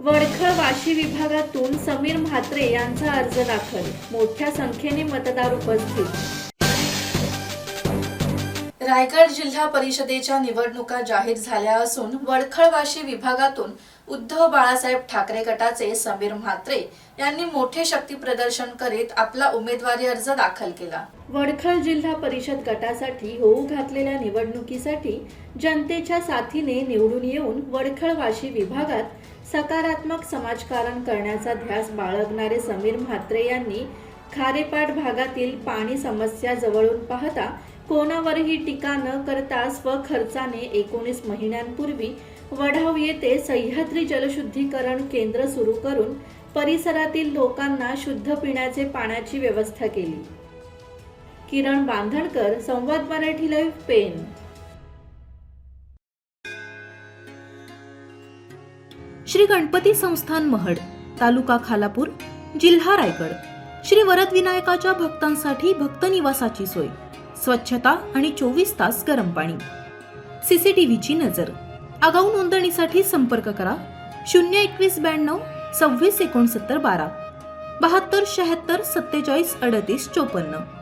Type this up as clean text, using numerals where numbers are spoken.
वडखळ वाशी विभागातून समीर म्हात्रे यांचा अर्ज दाखल, मोठ्या संख्येने मतदार उपस्थित। रायगड जिल्हा परिषदेच्या निवडणुका जाहीर झाल्या असून वडखळ वाशी विभागातून उद्धव बाळासाहेब ठाकरे गटाचे समीर म्हात्रे यांनी मोठे शक्ती प्रदर्शन करीत आपला उमेदवारी अर्ज दाखल केला। वडखळ जिल्हा परिषद गटासाठी होऊ घातलेल्या निवडणुकीसाठी जनतेच्या साथीने निवडून येऊन वडखळ वाशी विभागात सकारात्मक समाजकारण करण्याचा ध्यास बाळगणारे समीर म्हात्रे यांनी खारेपाट भागातील पाणी समस्या जवळून पाहता कोणावरही टीका न करता स्वखर्चाने 19 महिन्यांपूर्वी वढाव येथे सह्याद्री जलशुद्धीकरण केंद्र सुरू करून परिसरातील लोकांना शुद्ध पिण्याचे पाण्याची व्यवस्था केली। किरण बांधणकर, संवाद मराठी लाईव्ह, पेन। श्री गणपती संस्थान महड, तालुका खालापूर, जिल्हा रायगड। श्री वरद विनायकाच्या भक्तांसाठी भक्त निवासाची सोय, स्वच्छता आणि 24 तास गरम पाणी, सीसीटीव्हीची नजर। आगाऊ नोंदणीसाठी संपर्क करा 02192 26 69 12 72 76 47 38 54।